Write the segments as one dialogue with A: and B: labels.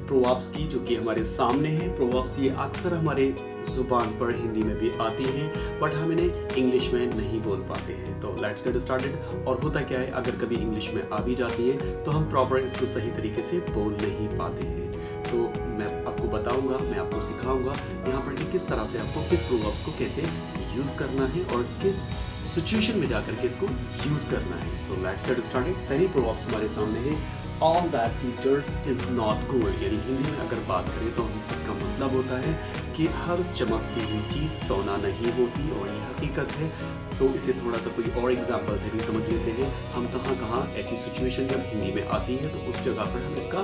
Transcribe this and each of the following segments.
A: Proverbs की, जो कि हमारे सामने है। प्रोवर्ब्स ये अक्सर हमारे ज़ुबान पर हिंदी में भी आती हैं, बट हम इन्हें इंग्लिश में नहीं बोल पाते हैं। तो लेट्स गेट स्टार्टेड। और होता क्या है, अगर कभी इंग्लिश में आ भी जाती है तो हम प्रॉपर इसको सही तरीके से बोल नहीं पाते हैं। तो मैं आपको बताऊंगा, मैं आपको सिखाऊंगा यहाँ पर कि किस तरह से आपको किस प्रोवर्ब्स को कैसे यूज़ करना है और किस सिचुएशन में जाकर के इसको यूज़ करना है। So let's get started. पहली प्रोवर्ब्स हमारे सामने है, all that glitters is not gold. यानी हिंदी में अगर बात करें तो इसका मतलब होता है कि हर चमकती हुई चीज़ सोना नहीं होती, और ये हकीकत है। तो इसे थोड़ा सा कोई और एग्जाम्पल से भी समझ लेते हैं। हम कहाँ कहाँ ऐसी सिचुएशन जब हिंदी में आती है तो उस जगह पर हम इसका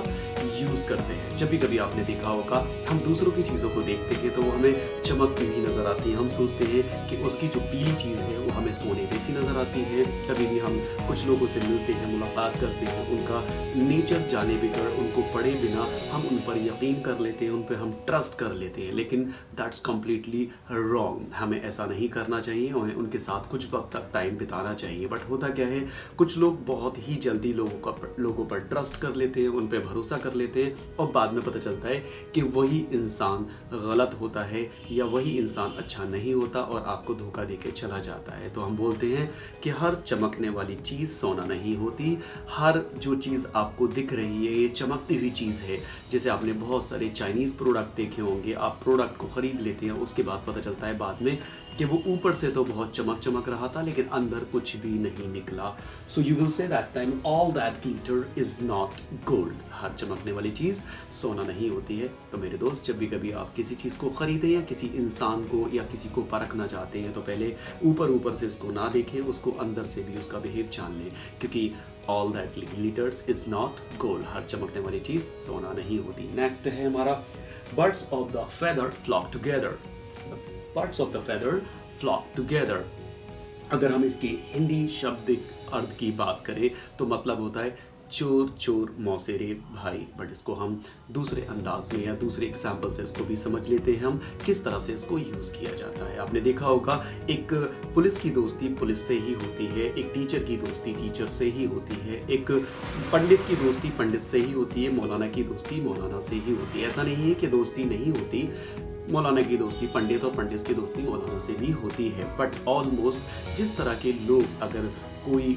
A: यूज़ करते हैं। जब भी कभी आपने देखा होगा, हम दूसरों की चीज़ों को देखते हैं तो वो हमें चमकती हुई नज़र आती है। हम सोचते हैं कि उसकी जो पीली चीज़ है वो हमें सोने जैसी नज़र आती है। कभी भी हम कुछ लोगों से मिलते हैं, मुलाकात करते हैं, उनका नेचर जाने बगैर, उनको पढ़े बिना हम उन पर यकीन कर लेते हैं, उन पर हम ट्रस्ट कर लेते हैं। लेकिन दैट्स कम्प्लीटली रॉन्ग। हमें ऐसा नहीं करना चाहिए, हमें उनके साथ कुछ वक्त तक टाइम बिताना चाहिए। बट होता क्या है, कुछ लोग बहुत ही जल्दी लोगों पर ट्रस्ट कर लेते हैं, उन पर भरोसा कर लेते हैं, और बाद में पता चलता है कि वही इंसान गलत होता है या वही इंसान अच्छा नहीं होता और आपको धोखा दे के चला जाता है। तो हम बोलते हैं कि हर चमकने वाली चीज़ सोना नहीं होती। हर जो चीज़ आपको दिख रही है ये चमकती हुई चीज़ है। जैसे आपने बहुत सारे चाइनीज़ प्रोडक्ट देखे होंगे, आप प्रोडक्ट को ख़रीद लेते हैं, उसके बाद पता चलता है बाद में कि वो ऊपर से तो बहुत चमक रहा था लेकिन अंदर कुछ भी नहीं निकला। So you will say that time all that glitter is not gold. हर चमकने वाली चीज़ सोना नहीं होती है। तो मेरे दोस्त, जब भी कभी आप किसी चीज़ को ख़रीदें या किसी इंसान को या किसी को परखना चाहते हैं तो पहले ऊपर से उसको ना देखें, उसको अंदर से भी उसका बिहेव जान लें, क्योंकि all that glitters is not gold. हर चमकने वाली चीज़ सोना नहीं होती। नेक्स्ट है हमारा, birds of the feather flock together. Birds of the feather flock together. अगर हम इसके हिंदी शाब्दिक अर्थ की बात करें तो मतलब होता है चोर चोर मौसेरे भाई। बट इसको हम दूसरे अंदाज में या दूसरे एग्जाम्पल से इसको भी समझ लेते हैं हम किस तरह से इसको यूज़ किया जाता है। आपने देखा होगा, एक पुलिस की दोस्ती पुलिस से ही होती है, एक टीचर की दोस्ती टीचर से ही होती है, एक पंडित की दोस्ती पंडित से ही होती है, मौलाना की दोस्ती मौलाना से ही होती है। ऐसा नहीं है कि दोस्ती नहीं होती, मौलाना की दोस्ती पंडित और पंडित की दोस्ती मौलाना से भी होती है। बट ऑलमोस्ट जिस तरह के लोग, अगर कोई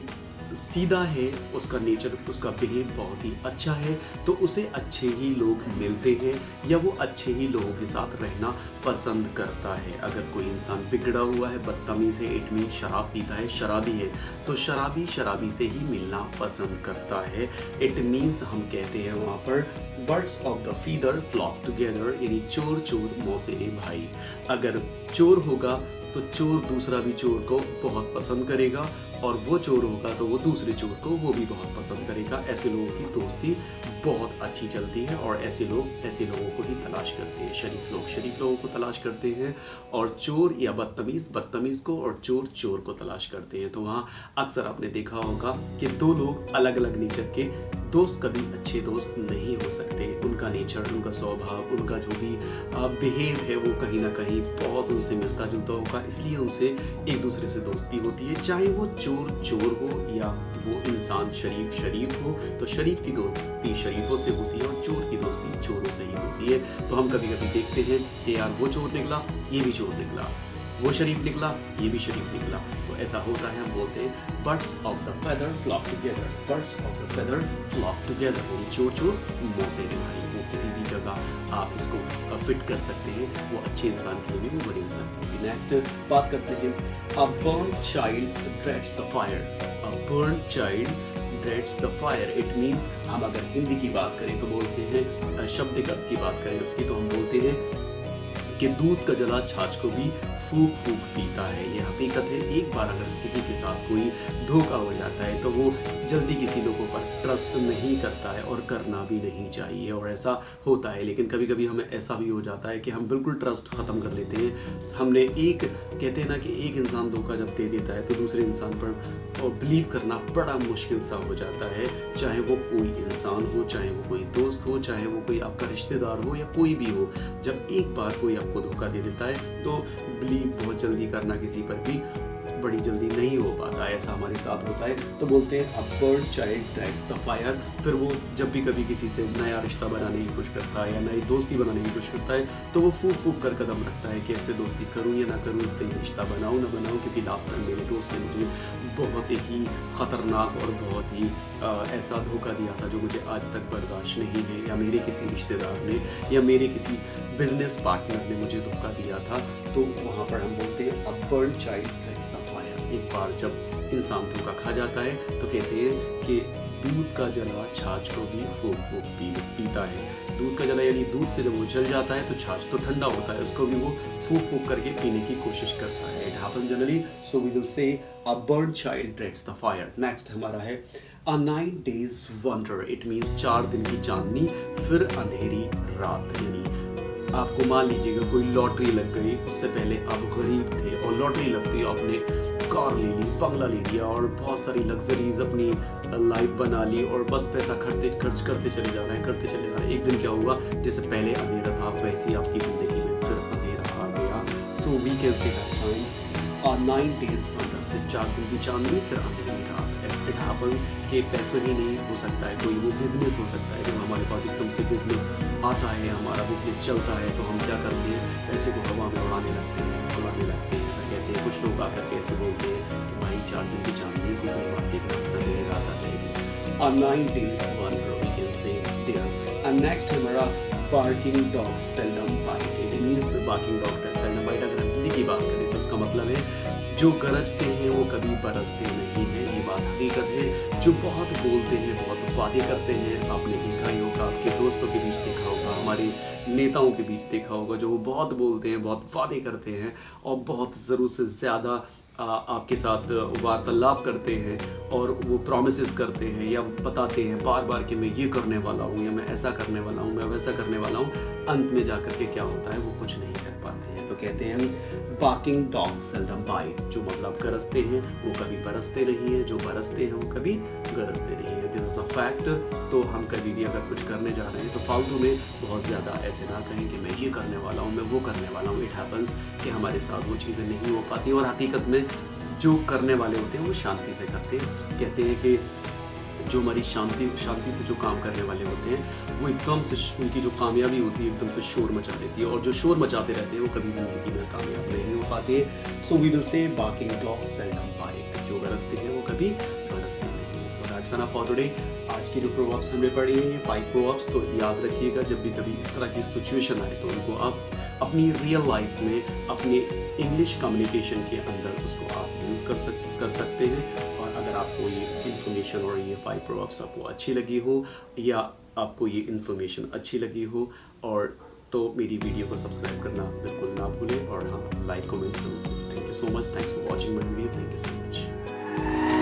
A: सीधा है, उसका नेचर, उसका बिहेव बहुत ही अच्छा है, तो उसे अच्छे ही लोग मिलते हैं या वो अच्छे ही लोगों के साथ रहना पसंद करता है। अगर कोई इंसान बिगड़ा हुआ है, बदतमीज़ है, इट मीन शराब पीता है, शराबी है, तो शराबी से ही मिलना पसंद करता है। इट मीन्स हम कहते हैं वहाँ पर birds of the feather flock together, यानी चोर चोर मौसेरे भाई। अगर चोर होगा तो चोर दूसरा भी चोर को बहुत पसंद करेगा, और वो चोर होगा तो वो दूसरे चोर को वो भी बहुत पसंद करेगा। ऐसे लोगों की दोस्ती बहुत अच्छी चलती है, और ऐसे लोगों को ही तलाश करते हैं। शरीफ लोगों को तलाश करते हैं, और चोर या बदतमीज़ को, और चोर को तलाश करते हैं। तो वहाँ अक्सर आपने देखा होगा कि दो लोग अलग अलग नेचर के दोस्त कभी अच्छे दोस्त नहीं हो सकते। उनका नेचर, उनका स्वभाव, उनका जो भी बिहेव है वो कहीं ना कहीं बहुत उनसे मिलता जुलता होगा, इसलिए उनसे एक दूसरे से दोस्ती होती है। चाहे वो चोर हो या वो इंसान शरीफ हो, तो शरीफ की दोस्ती शरीफों से होती है और चोर की दोस्ती चोरों से ही होती है। तो हम कभी कभी देखते हैं कि यार वो चोर निकला, ये भी चोर निकला, वो शरीफ निकला, ये भी शरीफ निकला। तो ऐसा होता है। हम बोलते हैं birds of the feather flock together. Birds of the feather flock together, यानी चोर चोर मौसेरे भाई। वो किसी भी जगह आप इसको फिट कर सकते हैं, वो अच्छे इंसान के लिए भी, वो बुरे इंसान के लिए भी। नेक्स्ट बात करते हैं, a burned child dreads the fire. A burned child dreads the fire. It means, हम अगर हिंदी की बात करें तो बोलते हैं, शब्दिक अर्थ की बात करें उसकी, तो हम बोलते हैं कि दूध का जला छाछ को भी फूक पीता है। ये हकीकत है। एक बार अगर किसी के साथ कोई धोखा हो जाता है तो वो जल्दी किसी लोगों पर ट्रस्ट नहीं करता है, और करना भी नहीं चाहिए, और ऐसा होता है। लेकिन कभी कभी हमें ऐसा भी हो जाता है कि हम बिल्कुल ट्रस्ट ख़त्म कर लेते हैं। हमने कहते हैं ना कि एक इंसान धोखा जब दे देता है तो दूसरे इंसान पर बिलीव करना बड़ा मुश्किल सा हो जाता है। चाहे वो कोई इंसान हो, चाहे वो कोई दोस्त हो, चाहे वो कोई आपका रिश्तेदार हो या कोई भी हो, जब एक बार कोई आपको धोखा दे देता है तो बिलीव बहुत जल्दी करना किसी पर भी बड़ी जल्दी नहीं हो पाता, ऐसा हमारे साथ होता है। तो बोलते हैं a burned child drags the fire. फिर वो जब भी कभी किसी से नया रिश्ता बनाने की कोशिश करता है या नई दोस्ती बनाने की कोशिश करता है, तो वो फूक फूक कर कदम रखता है कि ऐसे दोस्ती करूँ या ना करूँ, इससे रिश्ता बनाऊँ ना बनाऊँ। क्योंकि लास्ट टाइम मेरे दोस्त ने मुझे बहुत ही ख़तरनाक और बहुत ही ऐसा धोखा दिया था जो मुझे आज तक बर्दाश्त नहीं है, या मेरे किसी रिश्तेदार ने या मेरे किसी बिजनेस पार्टनर ने मुझे धोखा दिया था। तो वहाँ पर हम बोलते हैं a burned child drags the fire. एक बार जब इंसान धोखा खा जाता है तो कहते हैं कि दूध का जला छाछ को भी फूक फूक पीता है। दूध का जला यानी दूध से जब वो जल जाता है तो छाछ तो ठंडा होता है, उसको भी वो फूक फूक करके पीने की कोशिश करता है। It happens generally, so we will say a burned child drags the fire. Next हमारा है a 9 days wonder। It means 4 दिन की चांदनी फिर अंधेरी रात। यानी आपको मान लीजिएगा कोई लॉटरी लग गई, उससे पहले आप गरीब थे और लॉटरी लगती है, आपने कार ले ली, बंगला ले लिया और बहुत सारी लग्जरीज अपनी लाइफ बना ली और बस पैसा खर्च करते चले जा रहे हैं। एक दिन क्या हुआ, जैसे पहले अंधेरा था वैसे ही आपकी ज़िंदगी में फिर अंधेरा आ गया। So we can say that 9 days wonder से 4 दिन की चांदनी फिर अंधेरी रात। इट हैपेंस कि पैसों ही नहीं हो सकता है, कोई वो बिजनेस हो सकता है। जब हमारे पास एकदम से बिजनेस आता है, हमारा बिजनेस चलता है, तो हम क्या करते हैं, पैसे को हवा में उड़ाने लगते हैं। तो कहते हैं कुछ लोग आकर के ऐसे बोलते हैं कि भाई 4 दिन की चांदनी कोई दिन बाद देखना अंधेरी रात आ जाएगी। A 9 days wonder we can say there. And next हमारा barking dog seldom bite। It means barking dog seldom bite। अगर हम हिंदी की बात करें तो उसका मतलब है जो गरजते हैं वो कभी बरसते नहीं हैं। ये बात हकीकत है। जो बहुत बोलते हैं, बहुत वादे करते हैं, आपने देखा ही होगा, आपके दोस्तों के बीच देखा होगा, हमारे नेताओं के बीच देखा होगा, जो वो बहुत बोलते हैं, बहुत वादे करते हैं और बहुत ज़रूरत से ज़्यादा आपके साथ वार्तालाप करते हैं और वो प्रॉमिसेस करते हैं या बताते हैं बार बार कि मैं ये करने वाला हूँ या मैं ऐसा करने वाला हूँ, मैं वैसा करने वाला हूँ। अंत में जाकर के क्या होता है, वो कुछ नहीं कर पाते हैं। तो कहते हैं बार्किंग डॉग्स सेल्डम बाइट। जो मतलब गरजते हैं वो कभी बरसते नहीं है, जो बरसते हैं वो कभी गरजते नहीं है। This is the fact. तो हम कभी भी अगर कुछ करने जा रहे हैं तो फालतू में बहुत ज़्यादा ऐसे ना कहें कि मैं ये करने वाला हूँ, मैं वो करने वाला हूँ। इट हैपन्स कि हमारे साथ वो चीज़ें नहीं हो पाती और हकीकत में जो करने वाले होते हैं वो शांति से करते हैं। कहते हैं कि जो हमारी शांति से जो काम करने वाले होते हैं वो एकदम से उनकी जो कामयाबी होती है एकदम से शोर मचा देती है, और जो शोर मचाते रहते हैं वो कभी ज़िंदगी में कामयाब नहीं हो पाते। So we will say barking dogs seldom bite. जो गरजते हैं वो कभी बरसते नहीं हैं। So that's enough for today. आज की जो प्रोवर्ब्स हमने पढ़े हैं ये 5 प्रोवर्ब्स, तो याद रखिएगा जब भी कभी इस तरह की सिचुएशन आए तो उनको आप अपनी रियल लाइफ में अपने इंग्लिश कम्युनिकेशन के अंदर उसको आप यूज़ कर सकते हैं। और अगर आपको ये इन्फॉर्मेशन और ये 5 प्रोवर्ब्स आपको अच्छी लगी हो या आपको ये इन्फॉर्मेशन अच्छी लगी हो और तो मेरी वीडियो को सब्सक्राइब करना बिल्कुल ना भूलें और हाँ लाइक कमेंट जरूर करें। Thank you so much. Thanks for watching my video. Thank you so much.